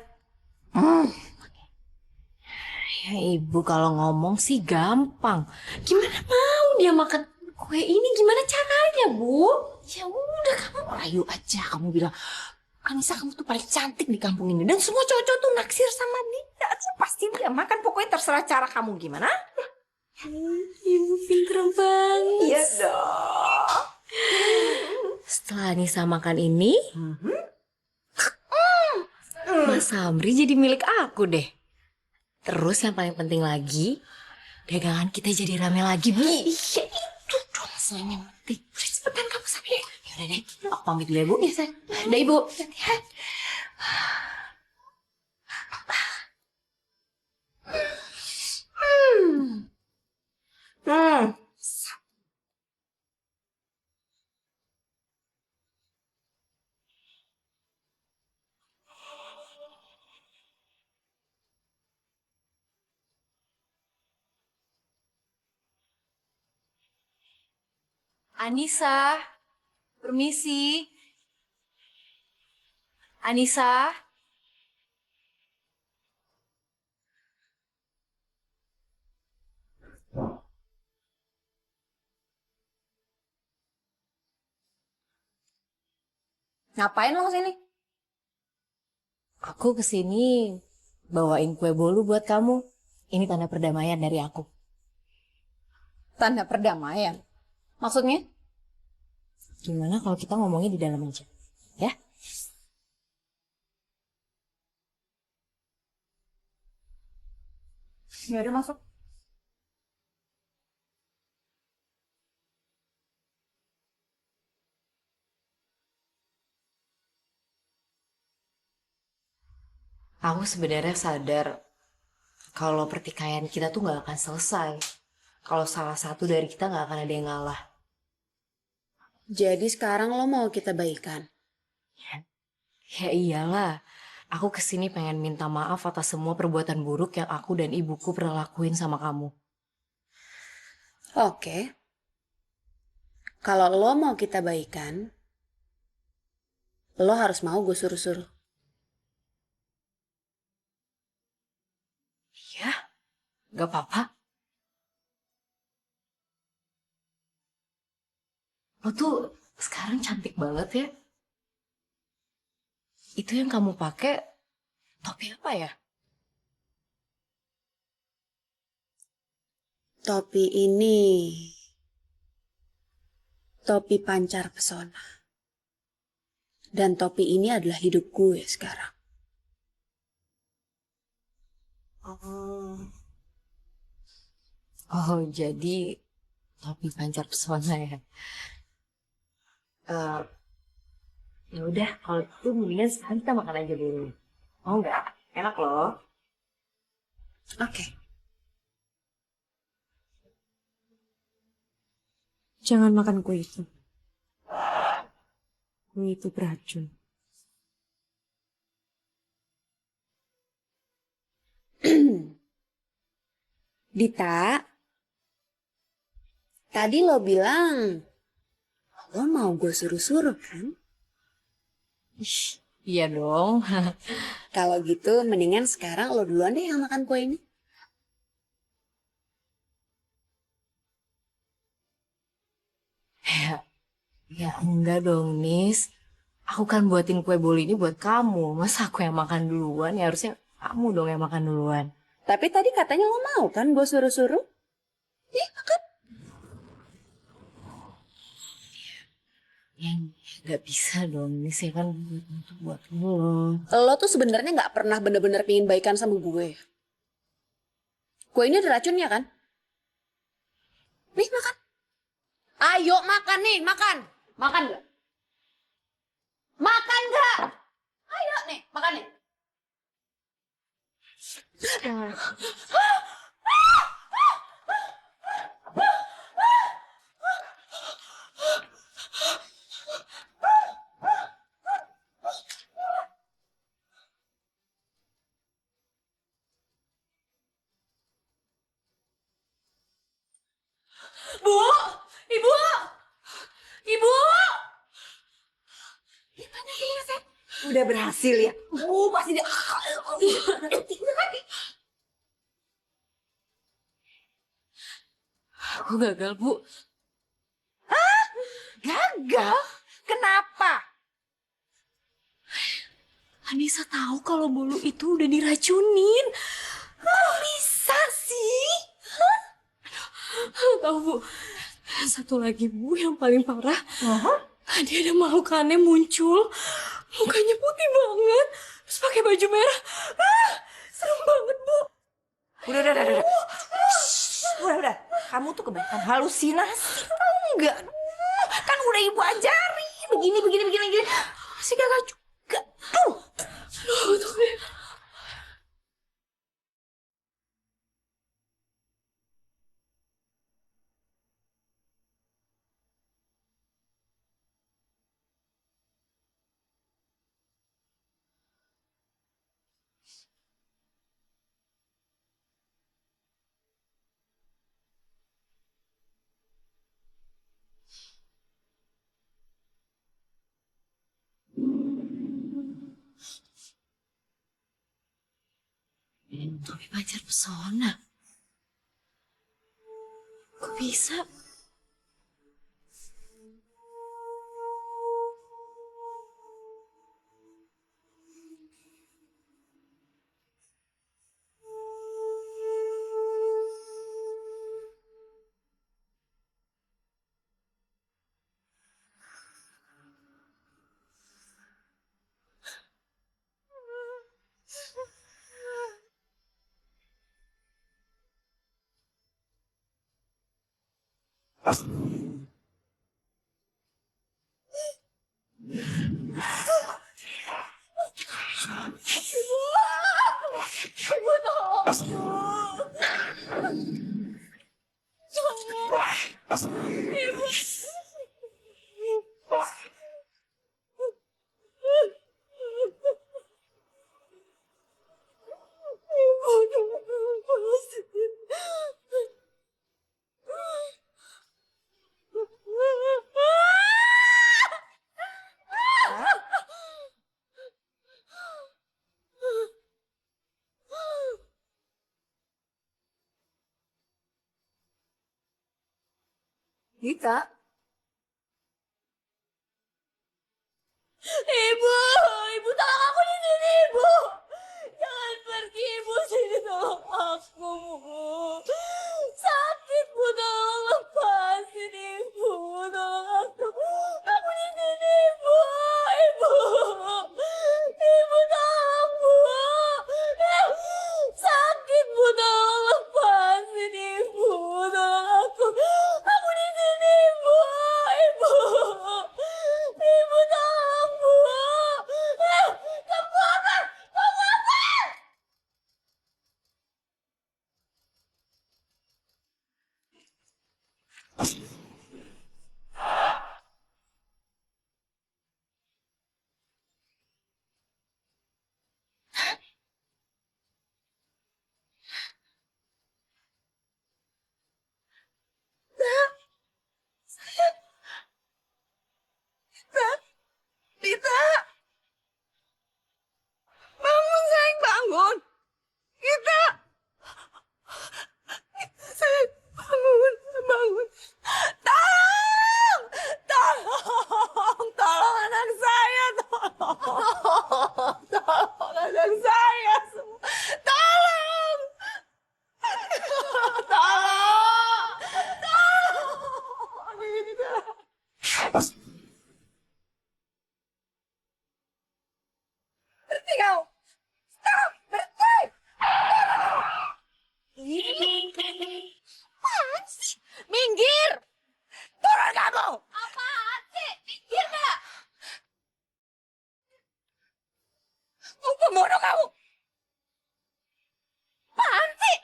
Ya ibu kalau ngomong sih gampang. Gimana mau dia makan kue ini? Gimana caranya Bu? Ya udah kamu rayu aja, kamu bilang, Anissa kamu tuh paling cantik di kampung ini dan semua cowok-cowok tuh naksir sama dia. Pasti dia makan, pokoknya terserah cara kamu gimana. Ibu pinter banget. Iya dong. Setelah Anissa makan ini, Mas Samri jadi milik aku deh. Terus yang paling penting lagi, dagangan kita jadi rame lagi, Bu. Iya itu dong sayang yang penting. Udah cepetan kamu sampai. Yaudah deh, aku pamit dulu ya Bu. Iya sayang. Udah Ibu. Hati-hati. Anissa, permisi. Anissa. Ngapain lo kesini? Aku kesini bawain kue bolu buat kamu. Ini tanda perdamaian dari aku. Tanda perdamaian. Maksudnya? Gimana kalau kita ngomongnya di dalam aja? Ya? Ya udah masuk. Aku sebenarnya sadar kalau pertikaian kita tuh nggak akan selesai. Kalau salah satu dari kita nggak akan ada yang ngalah. Jadi sekarang lo mau kita baikan? Ya iyalah. Aku kesini pengen minta maaf atas semua perbuatan buruk yang aku dan ibuku pernah lakuin sama kamu. Oke. Kalau lo mau kita baikan, lo harus mau gue suruh-suruh. Ya, gak apa-apa. Lo tuh sekarang cantik banget ya. Itu yang kamu pakai topi apa ya? Topi ini, topi pancar pesona. Dan topi ini adalah hidup gue sekarang. Oh, jadi topi pancar pesona ya. Eh, ya udah, kalau itu mendingan sekarang kita makan aja dulu. Mau nggak? Enak loh. Oke. Jangan makan kue itu. Kue itu beracun. Dita, tadi lo bilang lo mau gue suruh-suruh kan? Iya dong. Kalau gitu mendingan sekarang lo duluan deh yang makan kue ini. Ya enggak dong, Nis. Aku kan buatin kue bolu ini buat kamu. Masa aku yang makan duluan? Ya harusnya kamu dong yang makan duluan. Tapi tadi katanya lo mau kan gue suruh-suruh? Nih, makan. Ya nggak bisa dong, Nis. Ya kan untuk buat lo. Lo tuh sebenarnya nggak pernah bener-bener pingin baikan sama gue. Kue ini ada racunnya kan? Nih, makan. Ayo makan nih, makan. Makan nggak? Makan nggak? Ayo nih, makan nih. Bu! Ibu! Ibu! Gimana ini, Seth? Udah berhasil ya? Pasti dia. Aku gagal, Bu. Gagal? Kenapa? Anissa tahu kalau bolu itu udah diracunin. Kok bisa sih? Tahu, Bu. Satu lagi, Bu, yang paling parah. Tadi ada makhluk aneh muncul. Mukanya putih banget. Terus pakai baju merah. Serem banget, Bu. Udah. Udah. Kamu tuh kebanyakan halusinasi. Tahu nggak? Kan udah ibu ajarin. Begini. Masih gagal juga. Aduh, tuh. Topi pancar pesona. Kok bisa? Ibu tolong. Ibu. Dita, Ibu, ibu tolong aku di sini, ibu. Jangan pergi, ibu, sini tolong aku, bu. Sakit, bu, tolong lepasin, ibu. Tolong aku. Aku di sini, ibu. Ibu. Ibu, tolong, bu. Sakit, bu, tolong lepasin, ibu. Tolong aku. Aku di sini, ibu. Ibu. Ibu, tolong, bu. Kamu apa? Kamu apa? Dita, Dita, bangun sayang, bangun. Dita, sayang, bangun, bangun. Tolong, tolong anak saya, tolong anak saya semua, tolong, tolong, Dita. Berhenti kau! Stop! Berhenti! Apaan sih? Minggir! Turun kamu! Apaan sih? Minggir gak? Mau pembunuh kamu! Apaan sih?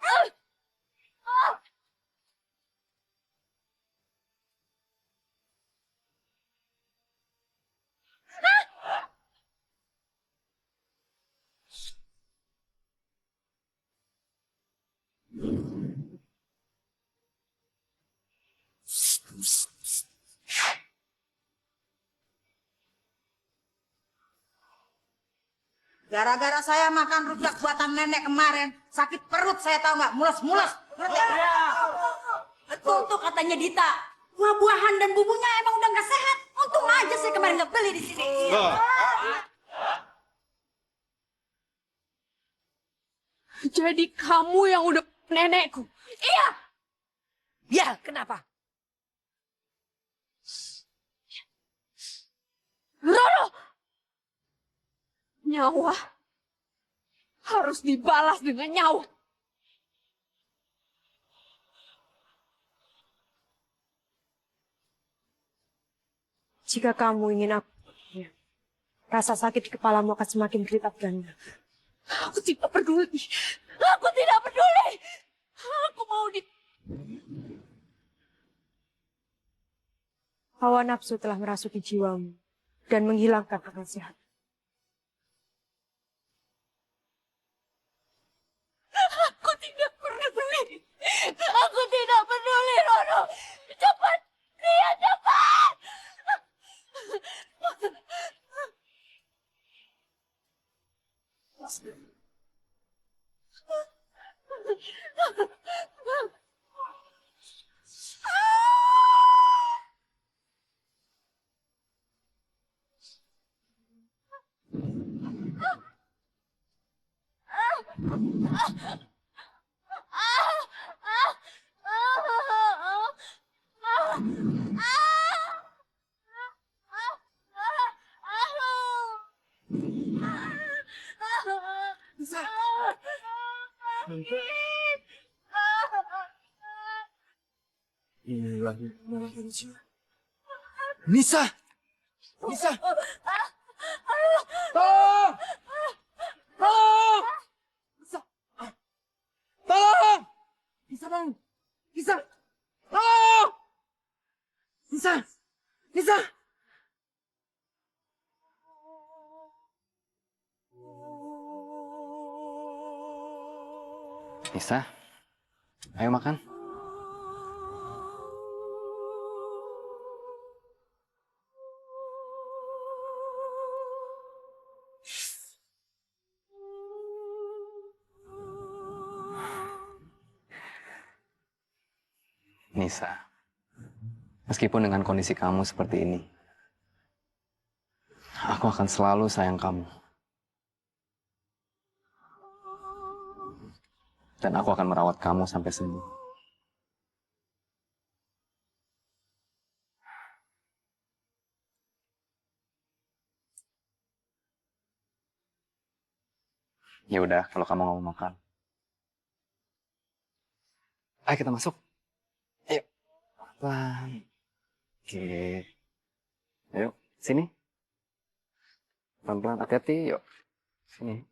Ah! Ah! Gara-gara saya makan rujak buatan nenek kemarin, sakit perut saya tahu nggak, mules-mules. Ngerti? Betul tuh katanya Dita. Buah-buahan dan bumbunya emang udah nggak sehat. Untung aja saya kemarin nggak beli di sini. Jadi kamu yang udah nenekku? Iya. Ya, kenapa? Roro! Nyawa harus dibalas dengan nyawa. Jika kamu ingin aku, ya, rasa sakit di kepalamu akan semakin berlipat ganda. Aku tidak peduli. Aku tidak peduli. Aku mau di... Hawa nafsu telah merasuki jiwamu dan menghilangkan akal sehat. Aku tidak peduli. Aku tidak peduli, Roro. Cepat, dia cepat. Nisa! Nisa! Tolong! Tolong! Nisa! Tolong! Nisa bangun! Nisa! Tolong! Nisa! Nisa! Nisa, ayo makan. Nisa, meskipun dengan kondisi kamu seperti ini, aku akan selalu sayang kamu. Dan aku akan merawat kamu sampai sembuh. Ya udah, kalau kamu nggak mau makan, ayo kita masuk. Ayo, pelan. Oke, ayo sini. Pelan-pelan, hati-hati. Yuk, sini.